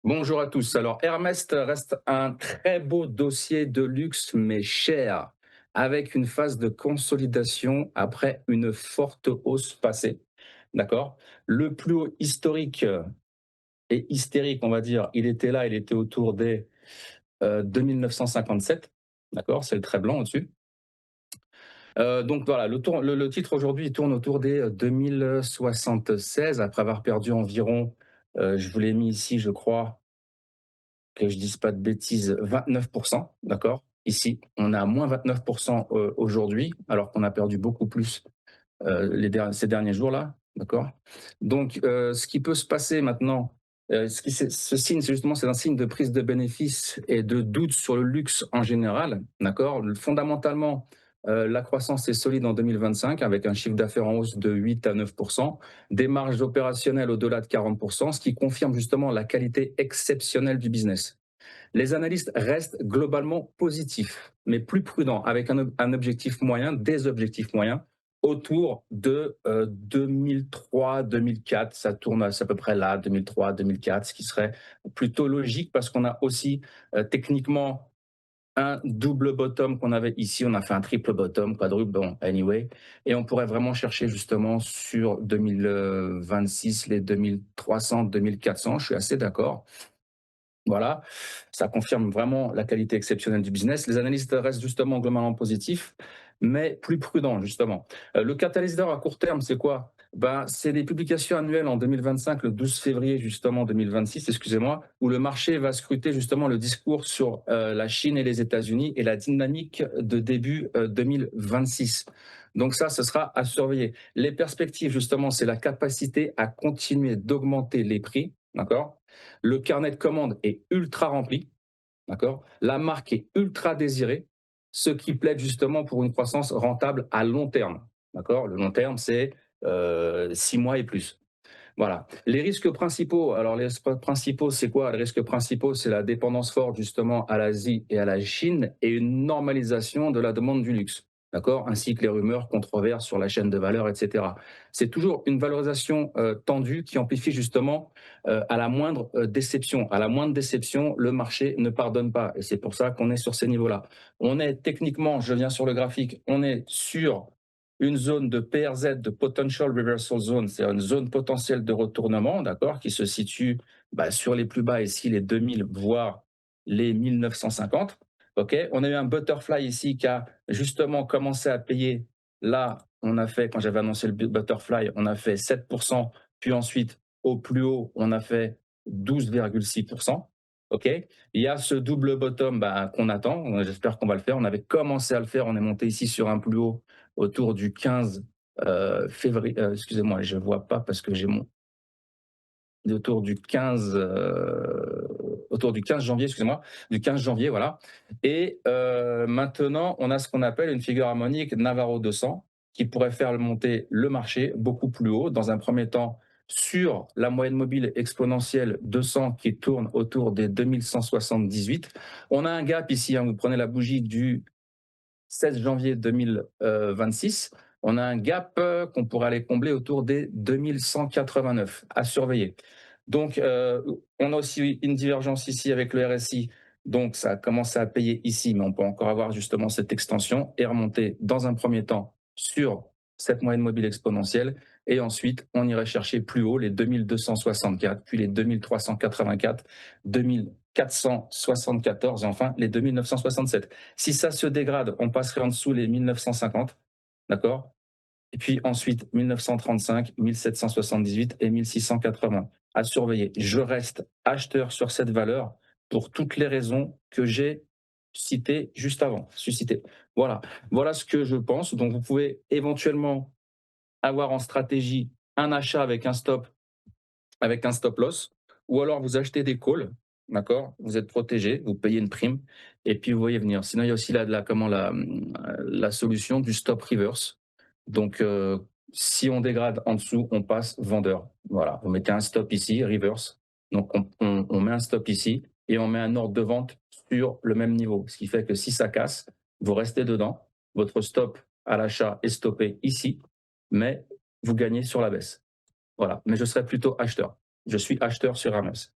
Bonjour à tous. Alors, Hermès reste un très beau dossier de luxe, mais cher, avec une phase de consolidation après une forte hausse passée. D'accord. Le plus haut historique et hystérique, on va dire, il était là, il était autour des 2957. D'accord, c'est le trait blanc au-dessus. Donc voilà, le titre aujourd'hui il tourne autour des 2076, après avoir perdu environ, je vous l'ai mis ici, je crois, que je dise pas de bêtises, 29%, d'accord? Ici, on est à moins 29% aujourd'hui, alors qu'on a perdu beaucoup plus ces derniers jours-là, d'accord? Donc, ce qui peut se passer maintenant, ce signe, c'est justement, c'est un signe de prise de bénéfice et de doute sur le luxe en général, d'accord? Fondamentalement, la croissance est solide en 2025 avec un chiffre d'affaires en hausse de 8 à 9%, des marges opérationnelles au-delà de 40%, ce qui confirme justement la qualité exceptionnelle du business. Les analystes restent globalement positifs, mais plus prudents, avec un objectif moyen, des objectifs moyens, autour de 2003-2004. Ça tourne à peu près là, 2003-2004, ce qui serait plutôt logique parce qu'on a aussi techniquement un double bottom qu'on avait ici. On a fait un triple bottom, quadruple, bon, anyway. Et on pourrait vraiment chercher justement sur 2026 les 2300, 2400. Je suis assez d'accord. Voilà, ça confirme vraiment la qualité exceptionnelle du business. Les analystes restent justement globalement positifs, mais plus prudents, justement. Le catalyseur à court terme, c'est quoi? Ben, c'est des publications annuelles en 2025, le 12 février, justement, 2026, excusez-moi, où le marché va scruter justement le discours sur la Chine et les États-Unis et la dynamique de début 2026. Donc ça, ce sera à surveiller. Les perspectives, justement, c'est la capacité à continuer d'augmenter les prix, d'accord? Le carnet de commandes est ultra rempli, d'accord? La marque est ultra désirée, ce qui plaide justement pour une croissance rentable à long terme, d'accord? Le long terme, c'est 6 mois et plus. Voilà. Les risques principaux, alors les risques principaux, c'est quoi? Les risques principaux, c'est la dépendance forte justement à l'Asie et à la Chine et une normalisation de la demande du luxe, d'accord? Ainsi que les rumeurs controverses sur la chaîne de valeur, etc. C'est toujours une valorisation tendue qui amplifie justement à la moindre déception. À la moindre déception, le marché ne pardonne pas et c'est pour ça qu'on est sur ces niveaux-là. On est techniquement, je viens sur le graphique, on est sur une zone de PRZ, de Potential Reversal Zone, c'est une zone potentielle de retournement, d'accord, qui se situe sur les plus bas ici, les 2000, voire les 1950. Ok, on a eu un butterfly ici qui a justement commencé à payer. Là, on a fait, quand j'avais annoncé le butterfly, on a fait 7%, puis ensuite, au plus haut, on a fait 12,6%. Ok, il y a ce double bottom qu'on attend. J'espère qu'on va le faire. On avait commencé à le faire. On est monté ici sur un plus haut autour du 15 février. Excusez-moi, je ne vois pas parce que j'ai mon. Autour du 15, autour du 15 janvier, excusez-moi, du 15 janvier, voilà. Et maintenant, on a ce qu'on appelle une figure harmonique Navarro 200 qui pourrait faire monter le marché beaucoup plus haut. Dans un premier temps, sur la moyenne mobile exponentielle 200 qui tourne autour des 2178. On a un gap ici, hein, vous prenez la bougie du 16 janvier 2026, on a un gap qu'on pourrait aller combler autour des 2189 à surveiller. Donc, on a aussi une divergence ici avec le RSI. Donc, ça a commencé à payer ici, mais on peut encore avoir justement cette extension et remonter dans un premier temps sur cette moyenne mobile exponentielle. Et ensuite, on irait chercher plus haut les 2264, puis les 2384, 2474 et enfin les 2967. Si ça se dégrade, on passerait en dessous les 1950, d'accord? Et puis ensuite 1935, 1778 et 1680 à surveiller. Je reste acheteur sur cette valeur pour toutes les raisons que j'ai citées juste avant, suscitées. Voilà, voilà ce que je pense. Donc vous pouvez éventuellement avoir en stratégie un achat avec un stop loss, ou alors vous achetez des calls, d'accord? Vous êtes protégé, vous payez une prime, et puis vous voyez venir. Sinon, il y a aussi la solution du stop reverse. Donc, si on dégrade en dessous, on passe vendeur. Voilà, vous mettez un stop ici, reverse. Donc, on met un stop ici et on met un ordre de vente sur le même niveau. Ce qui fait que si ça casse, vous restez dedans. Votre stop à l'achat est stoppé ici, mais vous gagnez sur la baisse. Voilà, mais je serais plutôt acheteur. Je suis acheteur sur Hermès.